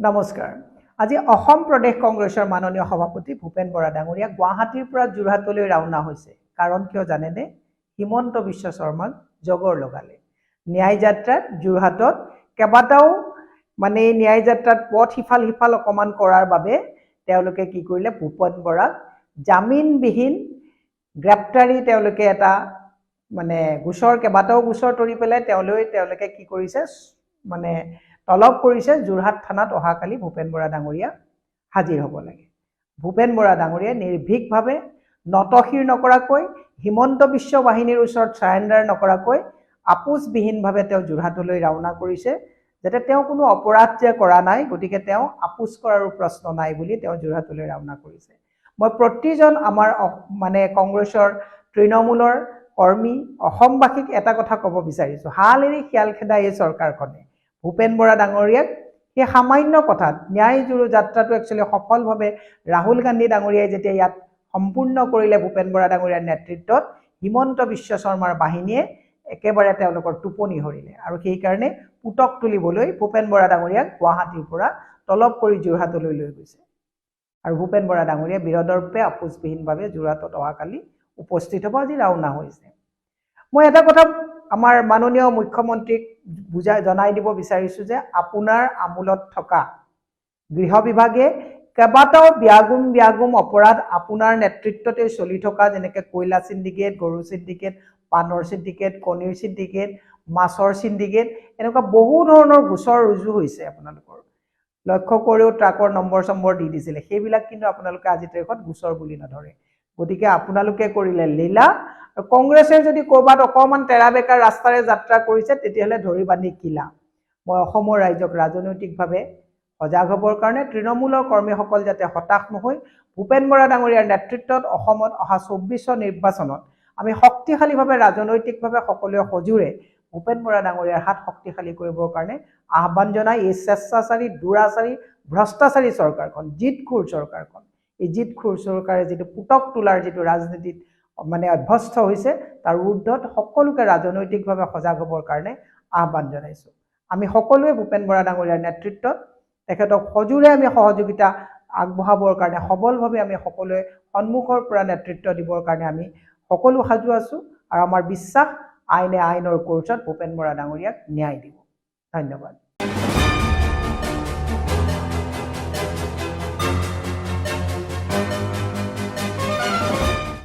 নমস্কাৰ। আজি অসম প্ৰদেশ কংগ্ৰেছৰ মাননীয় সভাপতি ভূপেন বৰা ডাঙৰীয়া গুৱাহাটীৰ পৰা যোৰহাটলৈ ৰাওনা হৈছে। কাৰণ কিয় জানেনে? হিমন্ত বিশ্ব শৰ্মাক জগৰ লগালে। ন্যায় যাত্ৰাত যোৰহাটত কেইবাটাও এই ন্যায় যাত্ৰাত পথ সিফাল অকমান কৰাৰ বাবে তেওঁলোকে কি কৰিলে, ভূপেন বৰাক জামিনবিহীন গ্ৰেপ্তাৰী তেওঁলোকে এটা গোচৰ কেইবাটাও গোচৰ তৰি পেলাই তেওঁলোকে কি কৰিছে, তলব কৰিছে যোৰহাট থানাত অহাকালি ভূপেন বৰা ডাঙৰীয়া হাজিৰ হ'ব লাগে। ভূপেন বৰা ডাঙৰীয়া নিৰ্ভীকভাৱে নতশিৰ নকৰাকৈ হিমন্ত বিশ্ব বাহিনীৰ ওচৰত চাৰেণ্ডাৰ নকৰাকৈ আপোচবিহীনভাৱে তেওঁ যোৰহাটলৈ ৰাওনা কৰিছে, যাতে তেওঁ কোনো অপৰাধ যে কৰা নাই, গতিকে তেওঁ আপোচ কৰাৰো প্ৰশ্ন নাই বুলি তেওঁ যোৰহাটলৈ ৰাওনা কৰিছে। মই প্ৰতিজন আমাৰ কংগ্ৰেছৰ তৃণমূলৰ কৰ্মী অসমবাসীক এটা কথা ক'ব বিচাৰিছোঁ, হাল এৰি শিয়াল খেদা এই চৰকাৰখনে ভূপেন বৰা ডাঙৰীয়াক সেই সামান্য কথাত ন্যায় যাত্ৰাটো একচুৱেলি সফলভাৱে ৰাহুল গান্ধী ডাঙৰীয়াই যেতিয়া ইয়াত সম্পূৰ্ণ কৰিলে ভূপেন বৰা ডাঙৰীয়াৰ নেতৃত্বত, হিমন্ত বিশ্ব শৰ্মাৰ বাহিনীয়ে একেবাৰে তেওঁলোকৰ টোপনি হৰিলে আৰু সেইকাৰণে পুতক তুলিবলৈ ভূপেন বৰা ডাঙৰীয়াক গুৱাহাটীৰ পৰা তলব কৰি যোৰহাটলৈ লৈ গৈছে। আৰু ভূপেন বৰা ডাঙৰীয়া বিৰদৰ্পে আপোচবিহীনভাৱে যোৰহাটত অহাকালি উপস্থিত হ'ব, আজি ৰাওনা হৈছে। মই এটা কথা আমাৰ মাননীয় মুখ্যমন্ত্ৰীক জনাই দিব বিচাৰিছোঁ যে আপোনাৰ আমোলত থকা গৃহ বিভাগে কেইবাটাও ব্যাগুম অপৰাধ আপোনাৰ নেতৃত্বতে চলি থকা, যেনেকৈ কয়লা চিণ্ডিকেট, গৰু চিণ্ডিকেট, পাণৰ চিণ্ডিকেট, কণীৰ চিণ্ডিকেট, মাছৰ চিণ্ডিকেট, এনেকুৱা বহু ধৰণৰ গোচৰ ৰুজু হৈছে। আপোনালোকৰ লক্ষ্য কৰিও ট্ৰাকৰ নম্বৰ দি দিছিলে, সেইবিলাক কিন্তু আপোনালোকে আজি তাৰিখত গোচৰ বুলি নধৰে। গতিকে আপোনালোকে কৰিলে লীলা। কংগ্ৰেছে যদি ক'ৰবাত অকণমান তেৰা-বেকা ৰাস্তাৰে যাত্ৰা কৰিছে, তেতিয়াহ'লে ধৰি বান্ধি কিলা। মই অসমৰ ৰাইজক ৰাজনৈতিকভাৱে সজাগ হ'বৰ কাৰণে তৃণমূলৰ কৰ্মীসকল যাতে হতাশ নহৈ ভূপেন বৰা ডাঙৰীয়াৰ নেতৃত্বত অসমত অহা 24 নিৰ্বাচনত আমি শক্তিশালীভাৱে ৰাজনৈতিকভাৱে সকলোৱে সজোৰে ভূপেন বৰা ডাঙৰীয়াৰ হাত শক্তিশালী কৰিবৰ কাৰণে আহ্বান জনাই এই স্বেচ্ছাচাৰী, দুৰাচাৰী, ভ্ৰষ্টাচাৰী চৰকাৰখন, জিতখোৰ চৰকাৰখন, এই জিতখোৰ চৰকাৰে যিটো পুতক তোলাৰ যিটো ৰাজনীতিত অভ্যস্ত হৈছে, তাৰ ঊৰ্ধত সকলোকে ৰাজনৈতিকভাৱে সজাগ হ'বৰ কাৰণে আহ্বান জনাইছোঁ। আমি সকলোৱে ভূপেন বৰা ডাঙৰীয়াৰ নেতৃত্বত তেখেতক সজোৰে আমি সহযোগিতা আগবঢ়াবৰ কাৰণে সবলভাৱে আমি সকলোৱে সন্মুখৰ পৰা নেতৃত্ব দিবৰ কাৰণে আমি সকলো সাজু আছোঁ আৰু আমাৰ বিশ্বাস আইনে আইনৰ কোৰ্টত ভূপেন বৰা ডাঙৰীয়াক ন্যায় দিব। ধন্যবাদ।